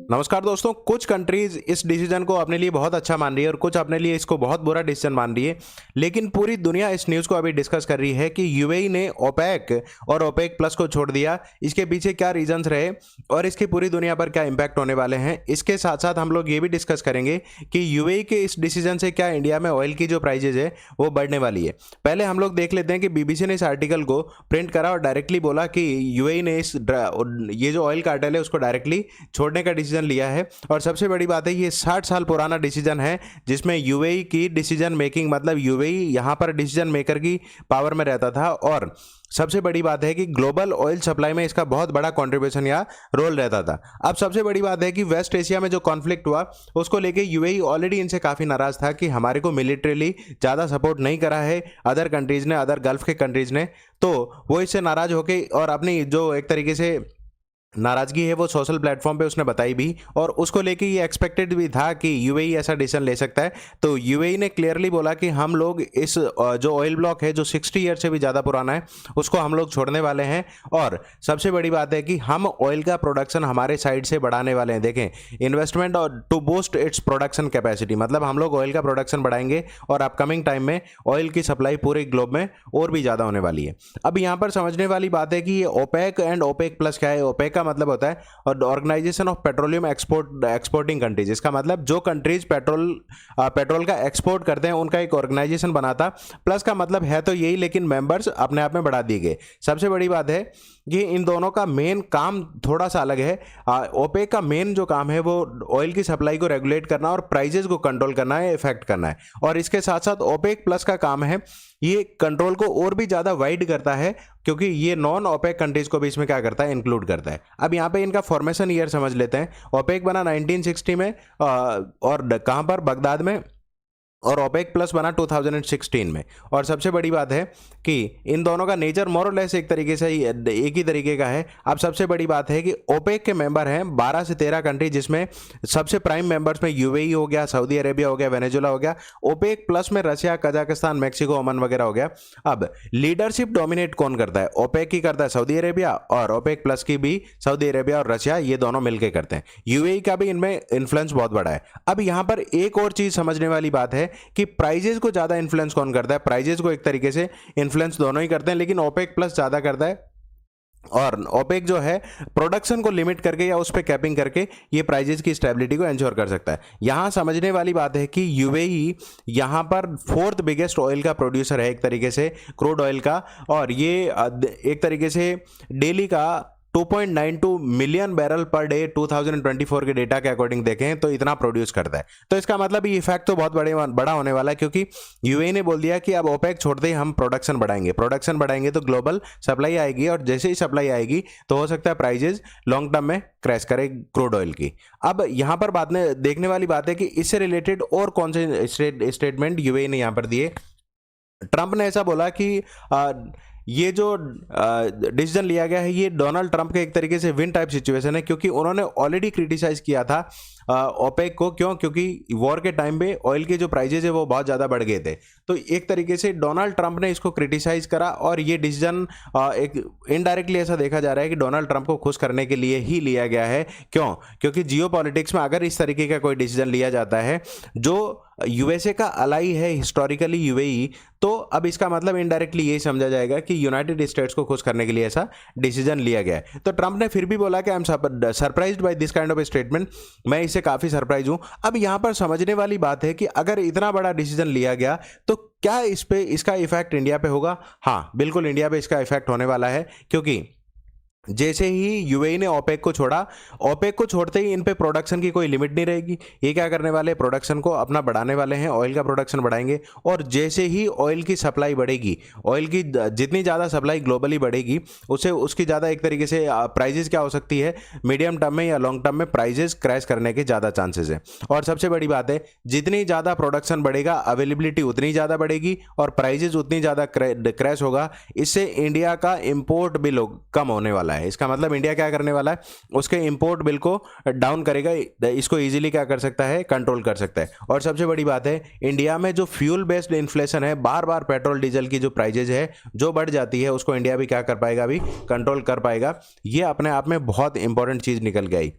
नमस्कार दोस्तों, कुछ कंट्रीज इस डिसीजन को अपने लिए बहुत अच्छा मान रही है और कुछ अपने लिए इसको बहुत बुरा डिसीजन मान रही है। लेकिन पूरी दुनिया इस न्यूज़ को अभी डिस्कस कर रही है कि यूएई ने ओपेक और ओपेक प्लस को छोड़ दिया। इसके पीछे क्या रीजंस रहे और इसकी पूरी दुनिया पर क्या इंपैक्ट होने वाले हैं। इसके साथ साथ हम लोग ये भी डिस्कस करेंगे कि यूएई के इस डिसीजन से क्या इंडिया में ऑयल की जो प्राइजेज है वो बढ़ने वाली है। पहले हम लोग देख लेते हैं कि बीबीसी ने इस आर्टिकल को प्रिंट करा और डायरेक्टली बोला कि यूएई ने ये जो ऑयल कार्टेल है उसको डायरेक्टली छोड़ने का डिसीजन लिया है। और सबसे बड़ी बात है, ये 60 साल पुराना डिसीजन है जिसमें यूएई की डिसीजन मेकिंग, मतलब यूएई यहां पर डिसीजन मेकर की पावर में रहता था। और सबसे बड़ी बात है कि ग्लोबल ऑयल सप्लाई में इसका बहुत बड़ा कंट्रीब्यूशन या रोल रहता था। अब सबसे बड़ी बात है कि वेस्ट एशिया में जो कॉन्फ्लिक्ट हुआ उसको लेके यूएई ऑलरेडी इनसे काफ़ी नाराज़ था कि हमारे को मिलिट्रीली ज़्यादा सपोर्ट नहीं करा है अदर कंट्रीज़ ने, अदर गल्फ के कंट्रीज़ ने। तो वो इससे नाराज़ होके और अपनी जो एक तरीके से नाराजगी है वो सोशल प्लेटफॉर्म पे उसने बताई भी, और उसको लेके ये एक्सपेक्टेड भी था कि यूएई ऐसा डिसीजन ले सकता है। तो यूएई ने क्लियरली बोला कि हम लोग इस जो ऑयल ब्लॉक है जो 60 ईयर से भी ज़्यादा पुराना है उसको हम लोग छोड़ने वाले हैं। और सबसे बड़ी बात है कि हम ऑयल का प्रोडक्शन हमारे साइड से बढ़ाने वाले हैं। देखें, इन्वेस्टमेंट और to boost its production capacity, मतलब हम लोग ऑयल का प्रोडक्शन बढ़ाएंगे और अपकमिंग टाइम में ऑयल की सप्लाई पूरे ग्लोब में और भी ज़्यादा होने वाली है। अब यहाँ पर समझने वाली बात है कि ये ओपेक एंड ओपेक प्लस क्या है। ओपेक मतलब होता है और organisation of petroleum exporting countries. इसका मतलब जो कंट्रीज पेट्रोल का एक्सपोर्ट करते हैं उनका एक ऑर्गेनाइजेशन बनाता। प्लस का मतलब है तो यही, लेकिन मेंबर्स अपने आप में बढ़ा दिए गए। सबसे बड़ी बात है कि इन दोनों का मेन काम थोड़ा सा अलग है। ओपेक का मेन जो काम है वो ऑयल की सप्लाई को रेगुलेट करना और प्राइजेस को कंट्रोल करना है, इफेक्ट करना है। और इसके साथ साथ ओपेक प्लस का काम है ये कंट्रोल को और भी ज़्यादा वाइड करता है, क्योंकि ये नॉन ओपेक कंट्रीज को भी इसमें क्या करता है, इंक्लूड करता है। अब यहाँ पे इनका फॉर्मेशन ईयर समझ लेते हैं। ओपेक बना 1960 में और कहाँ पर, बगदाद में, और ओपेक प्लस बना 2016 में। और सबसे बड़ी बात है कि इन दोनों का नेचर मोर और लेस एक तरीके से एक ही तरीके का है। अब सबसे बड़ी बात है कि ओपेक के मेंबर हैं 12 से 13 कंट्री, जिसमें सबसे प्राइम मेंबर्स में यूएई हो गया, सऊदी अरेबिया हो गया, वेनेजुला हो गया। ओपेक प्लस में रशिया, कजाकिस्तान, मैक्सिको, ओमान वगैरह हो गया। अब लीडरशिप डोमिनेट कौन करता है? ओपेक की करता है सऊदी अरेबिया, और ओपेक प्लस की भी सऊदी अरेबिया और रशिया, ये दोनों मिलकर करते हैं। यूएई का भी इनमें इन्फ्लुएंस बहुत बड़ा है। अब यहाँ पर एक और चीज समझने वाली बात है कि प्राइजेस को ज्यादा इन्फ्लुएंस कौन करता है। प्राइजेस को एक तरीके से इन्फ्लुएंस दोनों ही करते हैं, लेकिन ओपेक प्लस ज्यादा करता है। और ओपेक जो है प्रोडक्शन को लिमिट करके या उस पर कैपिंग करके ये प्राइजेस की स्टेबिलिटी को एंश्योर कर सकता है। यहां समझने वाली बात है कि यूएई यहां पर फोर्थ बिगेस्ट ऑयल का प्रोड्यूसर है एक तरीके से, क्रूड ऑयल का। और ये एक तरीके से डेली का 2.92 मिलियन बैरल पर डे 2024 के डेटा के अकॉर्डिंग देखें तो इतना प्रोड्यूस करता है। तो इसका मतलब ये इफेक्ट तो बहुत बड़ा होने वाला है, क्योंकि यूएई ने बोल दिया कि अब ओपेक छोड़ते ही हम प्रोडक्शन बढ़ाएंगे तो ग्लोबल सप्लाई आएगी, और जैसे ही सप्लाई आएगी तो हो सकता है प्राइजेस लॉन्ग टर्म में क्रैश करे क्रूड ऑयल की। अब यहां पर बात में देखने वाली बात है कि इससे रिलेटेड और कौन से स्टेटमेंट यूएई ने यहां पर दिए। ट्रंप ने ऐसा बोला कि ये जो डिसीजन लिया गया है ये डोनाल्ड ट्रंप के एक तरीके से विन टाइप सिचुएशन है, क्योंकि उन्होंने ऑलरेडी क्रिटिसाइज किया था ओपेक को। क्यों? क्योंकि वॉर के टाइम पे ऑयल के जो प्राइजेज है वो बहुत ज़्यादा बढ़ गए थे। तो एक तरीके से डोनाल्ड ट्रंप ने इसको क्रिटिसाइज करा, और ये डिसीजन एक इनडायरेक्टली ऐसा देखा जा रहा है कि डोनाल्ड ट्रंप को खुश करने के लिए ही लिया गया है। क्यों? क्योंकि जियोपॉलिटिक्स में अगर इस तरीके का कोई डिसीजन लिया जाता है जो यूएसए का अलाई है हिस्टोरिकली यूएई, तो अब इसका मतलब इनडायरेक्टली यही समझा जाएगा कि यूनाइटेड स्टेट्स को खुश करने के लिए ऐसा डिसीजन लिया गया है। तो ट्रंप ने फिर भी बोला कि I am surprised by this kind of statement, मैं इससे काफ़ी सरप्राइज हूं। अब यहां पर समझने वाली बात है कि अगर इतना बड़ा डिसीजन लिया गया तो क्या इसका इफेक्ट इंडिया पे होगा? हाँ, बिल्कुल इंडिया पे इसका इफेक्ट होने वाला है, क्योंकि जैसे ही यूएई ने ओपेक को छोड़ा, ओपेक को छोड़ते ही इन पे प्रोडक्शन की कोई लिमिट नहीं रहेगी। ये क्या करने वाले, प्रोडक्शन को अपना बढ़ाने वाले हैं, ऑयल का प्रोडक्शन बढ़ाएंगे। और जैसे ही ऑयल की सप्लाई बढ़ेगी, ऑयल की जितनी ज़्यादा सप्लाई ग्लोबली बढ़ेगी उसे उसकी ज़्यादा एक तरीके से प्राइजेस क्या हो सकती है, मीडियम टर्म में या लॉन्ग टर्म में प्राइजेस क्रैश करने के ज़्यादा चांसेस है। और सबसे बड़ी बात है, जितनी ज़्यादा प्रोडक्शन बढ़ेगा अवेलेबिलिटी उतनी ज़्यादा बढ़ेगी और प्राइजेस उतनी ज़्यादा क्रैश होगा। इससे इंडिया का इम्पोर्ट बिल कम होने वाला है। इसका मतलब इंडिया क्या करने वाला है, उसके इंपोर्ट बिल को डाउन करेगा, इसको इजीली क्या कर सकता है, कंट्रोल कर सकता है। और सबसे बड़ी बात है, इंडिया में जो फ्यूल बेस्ड इन्फ्लेशन है, बार बार पेट्रोल डीजल की जो प्राइजेज है जो बढ़ जाती है, उसको इंडिया भी क्या कर पाएगा, अभी कंट्रोल कर पाएगा। ये अपने आप में बहुत इंपॉर्टेंट चीज निकल गई।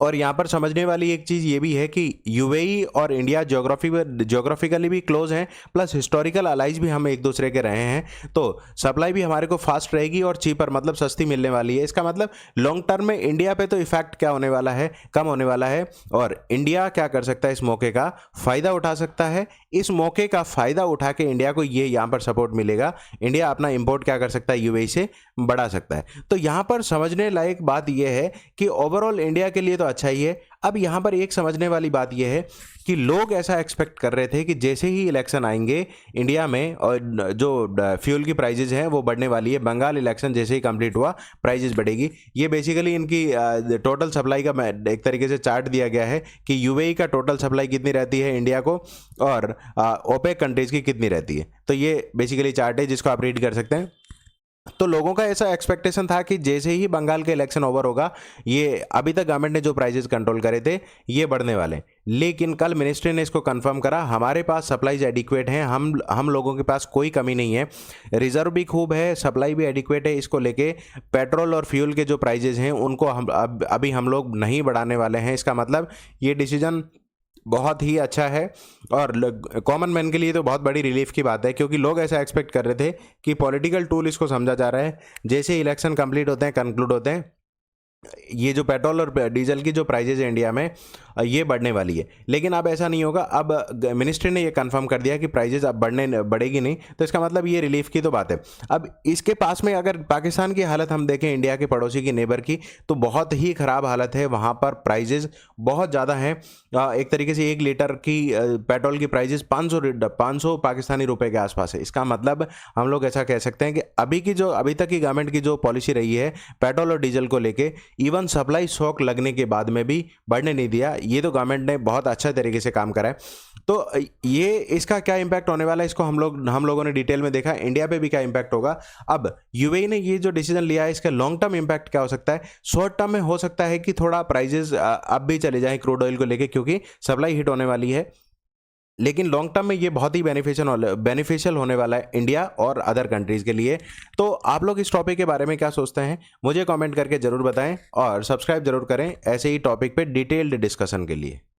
और यहाँ पर समझने वाली एक चीज़ ये भी है कि यूएई और इंडिया ज्योग्राफिकली भी क्लोज हैं, प्लस हिस्टोरिकल अलाइज भी हम एक दूसरे के रहे हैं, तो सप्लाई भी हमारे को फास्ट रहेगी और चीपर मतलब सस्ती मिलने वाली है। इसका मतलब लॉन्ग टर्म में इंडिया पे तो इफेक्ट क्या होने वाला है, कम होने वाला है, और इंडिया क्या कर सकता है, इस मौके का फ़ायदा उठा सकता है। इस मौके का फ़ायदा उठा के इंडिया को ये यहाँ पर सपोर्ट मिलेगा, इंडिया अपना इंपोर्ट क्या कर सकता है, यूएई से बढ़ा सकता है। तो यहाँ पर समझने लायक बात यह है कि ओवरऑल इंडिया के लिए तो अच्छा ही है। अब यहाँ पर एक समझने वाली बात यह है कि लोग ऐसा एक्सपेक्ट कर रहे थे कि जैसे ही इलेक्शन आएंगे इंडिया में और जो फ्यूल की प्राइजेज हैं वो बढ़ने वाली है, बंगाल इलेक्शन जैसे ही कंप्लीट हुआ प्राइजेज बढ़ेगी। ये बेसिकली इनकी टोटल सप्लाई का एक तरीके से चार्ट दिया गया है कि यूएई का टोटल सप्लाई कितनी रहती है इंडिया को और ओपेक कंट्रीज की कितनी रहती है। तो ये बेसिकली चार्ट है जिसको आप रीड कर सकते हैं। तो लोगों का ऐसा एक्सपेक्टेशन था कि जैसे ही बंगाल के इलेक्शन ओवर होगा, ये अभी तक गवर्नमेंट ने जो प्राइजेस कंट्रोल करे थे ये बढ़ने वाले, लेकिन कल मिनिस्ट्री ने इसको कंफर्म करा, हमारे पास सप्लाईज एडिक्वेट हैं, हम लोगों के पास कोई कमी नहीं है, रिजर्व भी खूब है, सप्लाई भी एडिक्वेट है। इसको लेके पेट्रोल और फ्यूल के जो प्राइजेज हैं उनको अभी हम लोग नहीं बढ़ाने वाले हैं। इसका मतलब ये डिसीजन बहुत ही अच्छा है और कॉमन मैन के लिए तो बहुत बड़ी रिलीफ की बात है, क्योंकि लोग ऐसा एक्सपेक्ट कर रहे थे कि पॉलिटिकल टूल इसको समझा जा रहा है, जैसे इलेक्शन कंप्लीट होते हैं, कंक्लूड होते हैं, ये जो पेट्रोल और डीजल की जो प्राइजेज है इंडिया में ये बढ़ने वाली है। लेकिन अब ऐसा नहीं होगा, अब मिनिस्ट्री ने ये कंफर्म कर दिया कि प्राइजेज अब बढ़ेगी नहीं, तो इसका मतलब ये रिलीफ की तो बात है। अब इसके पास में अगर पाकिस्तान की हालत हम देखें, इंडिया के पड़ोसी की नेबर की, तो बहुत ही ख़राब हालत है। वहाँ पर प्राइजेज बहुत ज़्यादा हैं। एक तरीके से 1 लीटर की पेट्रोल की प्राइजेज 500 पाकिस्तानी रुपये के आसपास है। इसका मतलब हम लोग ऐसा कह सकते हैं कि अभी तक की गवर्नमेंट की जो पॉलिसी रही है पेट्रोल और डीजल को लेके, इवन सप्लाई शॉक लगने के बाद में भी बढ़ने नहीं दिया। ये तो गवर्नमेंट ने बहुत अच्छा तरीके से काम करा है। तो ये इसका क्या इम्पैक्ट होने वाला है, इसको हम लोगों ने डिटेल में देखा, इंडिया पे भी क्या इम्पैक्ट होगा। अब यूएई ने ये जो डिसीजन लिया है, इसका लॉन्ग टर्म इम्पैक्ट क्या हो सकता है। शॉर्ट टर्म में हो सकता है कि थोड़ा प्राइजेस अब भी चले जाएं क्रूड ऑयल को लेके, क्योंकि सप्लाई हिट होने वाली है, लेकिन लॉन्ग टर्म में ये बहुत ही बेनिफिशियल होने वाला है इंडिया और अदर कंट्रीज़ के लिए। तो आप लोग इस टॉपिक के बारे में क्या सोचते हैं, मुझे कमेंट करके ज़रूर बताएं और सब्सक्राइब जरूर करें ऐसे ही टॉपिक पे डिटेल्ड डिस्कशन के लिए।